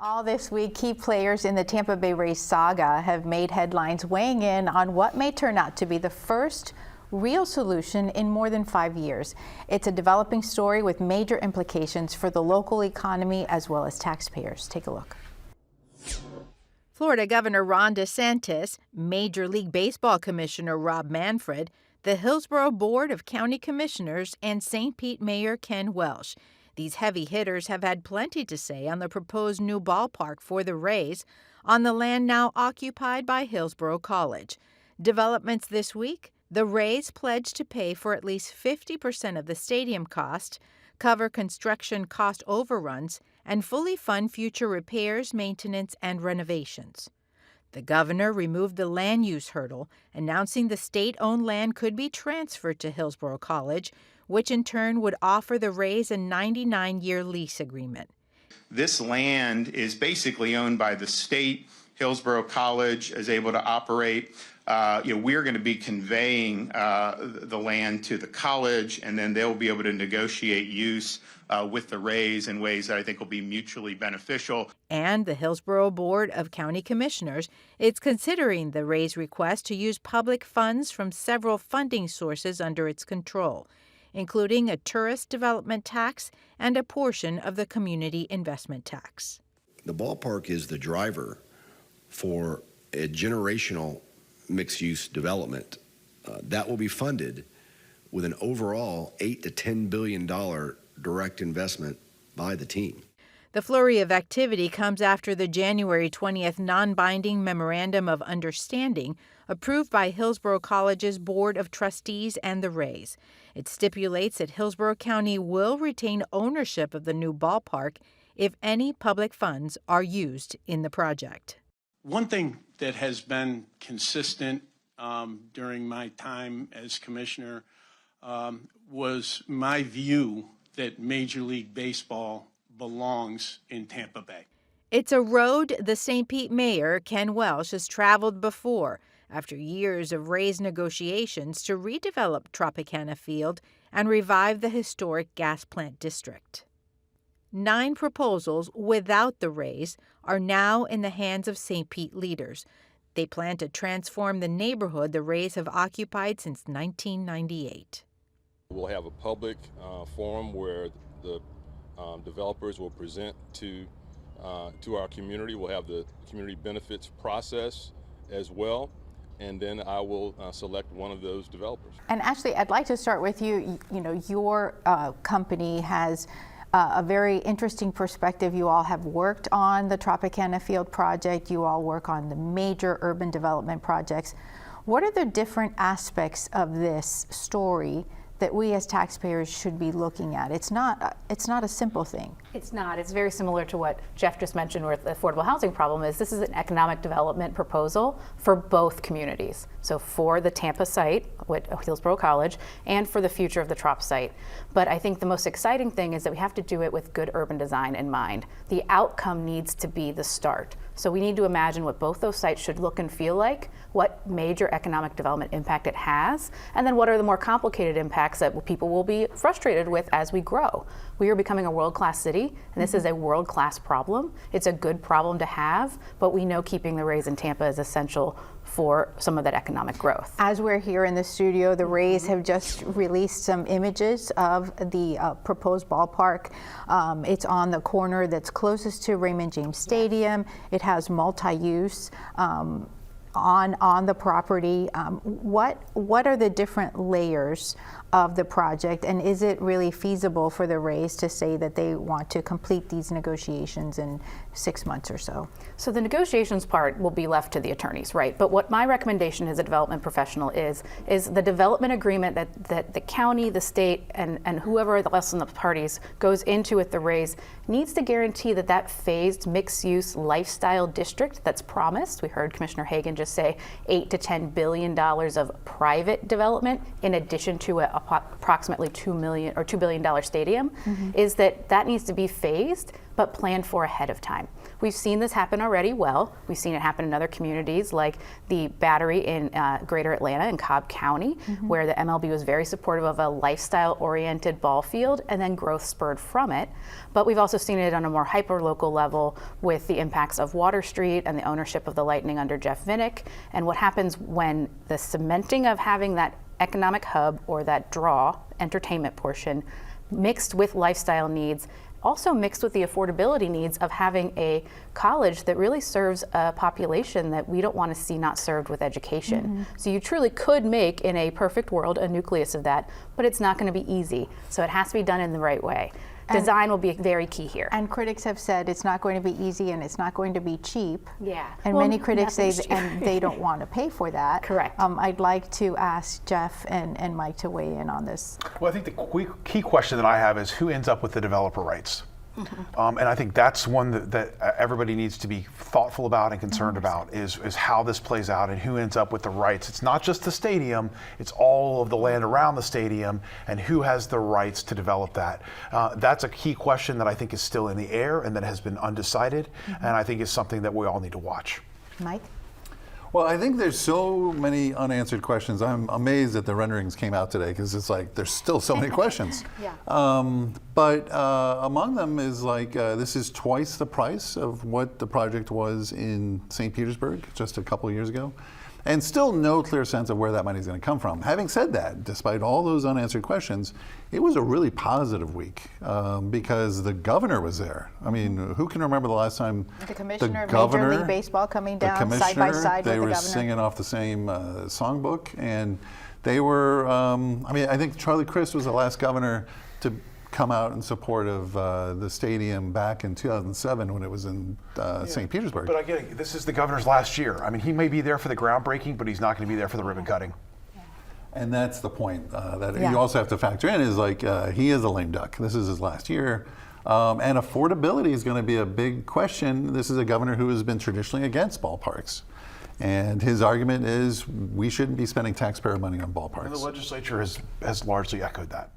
All this week, key players in the Tampa Bay Rays saga have made headlines weighing in on what may turn out to be the first real solution in more than 5 years. It's a developing story with major implications for the local economy as well as taxpayers. Take a look. Florida Governor Ron DeSantis, Major League Baseball Commissioner Rob Manfred, the Hillsborough Board of County Commissioners, and St. Pete Mayor Ken Welsh. These heavy hitters have had plenty to say on the proposed new ballpark for the Rays on the land now occupied by Hillsborough College. Developments this week: the Rays pledged to pay for at least 50% of the stadium cost, cover construction cost overruns, and fully fund future repairs, maintenance, and renovations. The governor removed the land use hurdle, announcing the state-owned land could be transferred to Hillsborough College, which in turn would offer the Rays a 99-year lease agreement. This land is basically owned by the state. Hillsborough College is able to operate. We're going to be conveying the land to the college, and then they'll be able to negotiate use with the Rays in ways that I think will be mutually beneficial. And the Hillsborough Board of County Commissioners is considering the Rays' request to use public funds from several funding sources under its control, including a tourist development tax and a portion of the community investment tax. The ballpark is the driver for a generational mixed-use development that will be funded with an overall $8 to $10 billion direct investment by the team. The flurry of activity comes after the January 20th non-binding Memorandum of Understanding approved by Hillsborough College's Board of Trustees and the Rays. It stipulates that Hillsborough County will retain ownership of the new ballpark if any public funds are used in the project. One thing that has been consistent during my time as commissioner was my view that Major League Baseball belongs in Tampa Bay. It's a road the St. Pete Mayor, Ken Welsh, has traveled before after years of Rays negotiations to redevelop Tropicana Field and revive the historic gas plant district. 9 proposals without the Rays are now in the hands of St. Pete leaders. They plan to transform the neighborhood the Rays have occupied since 1998. We'll have a public forum where the developers will present to our community. We'll have the community benefits process as well, and then I will select one of those developers. And Ashley, I'd like to start with you. Your company has a very interesting perspective. You all have worked on the Tropicana Field project. You all work on the major urban development projects. What are the different aspects of this story that we as taxpayers should be looking at? It's not a simple thing. It's not. It's very similar to what Jeff just mentioned with the affordable housing problem. This is an economic development proposal for both communities. So for the Tampa site with Hillsborough College and for the future of the Trop site. But I think the most exciting thing is that we have to do it with good urban design in mind. The outcome needs to be the start. So we need to imagine what both those sites should look and feel like, what major economic development impact it has, and then what are the more complicated impacts that people will be frustrated with as we grow. We are becoming a world-class city, and this is a world-class problem. It's a good problem to have, but we know keeping the Rays in Tampa is essential for some of that economic growth. As we're here in the studio, the Rays have just released some images of the proposed ballpark. It's on the corner that's closest to Raymond James Stadium. It has multi-use on the property. What are the different layers of the project, and is it really feasible for the Rays to say that they want to complete these negotiations in 6 months or so? So the negotiations part will be left to the attorneys, right? But what my recommendation as a development professional is the development agreement that the county, the state, and whoever else in the parties goes into with the Rays needs to guarantee that phased mixed-use lifestyle district that's promised. We heard Commissioner Hagan just say $8 to $10 billion of private development in addition to approximately $2 billion stadium, is that needs to be phased but planned for ahead of time. We've seen this happen already well. We've seen it happen in other communities like the Battery in Greater Atlanta in Cobb County, where the MLB was very supportive of a lifestyle-oriented ball field, and then growth spurred from it. But we've also seen it on a more hyper-local level with the impacts of Water Street and the ownership of the Lightning under Jeff Vinnick, and what happens when the cementing of having that economic hub or that draw, entertainment portion, mixed with lifestyle needs, also mixed with the affordability needs of having a college that really serves a population that we don't want to see not served with education. So you truly could make, in a perfect world, a nucleus of that, but it's not going to be easy. So it has to be done in the right way. Design will be very key here. And critics have said it's not going to be easy and it's not going to be cheap. Yeah. And Well, many critics say nothing's cheap. and they don't want to pay for that. Correct. I'd like to ask Jeff and Mike to weigh in on this. Well, I think the key question that I have is who ends up with the developer rights? And I think that's one that everybody needs to be thoughtful about and concerned about is how this plays out and who ends up with the rights. It's not just the stadium, it's all of the land around the stadium and who has the rights to develop that. That's a key question that I think is still in the air and that has been undecided, and I think is something that we all need to watch. Mike? Well, I think there's so many unanswered questions. I'm amazed that the renderings came out today because it's like there's still so many questions. Yeah. But among them is like this is twice the price of what the project was in St. Petersburg just a couple of years ago. And still no clear sense of where that money is going to come from. Having said that, despite all those unanswered questions, it was a really positive week because the governor was there. I mean, who can remember the last time The commissioner of governor, Major League Baseball coming the down side by commissioner, side with they the were governor? singing off the same songbook, and they were, I mean, I think Charlie Crist was the last governor to come out in support of the stadium back in 2007 when it was in St. Petersburg. But again, this is the governor's last year. I mean, he may be there for the groundbreaking, but he's not going to be there for the ribbon cutting. And that's the point that Yeah. you also have to factor in is like he is a lame duck. This is his last year. And affordability is going to be a big question. This is a governor who has been traditionally against ballparks. And his argument is we shouldn't be spending taxpayer money on ballparks. And the legislature has largely echoed that.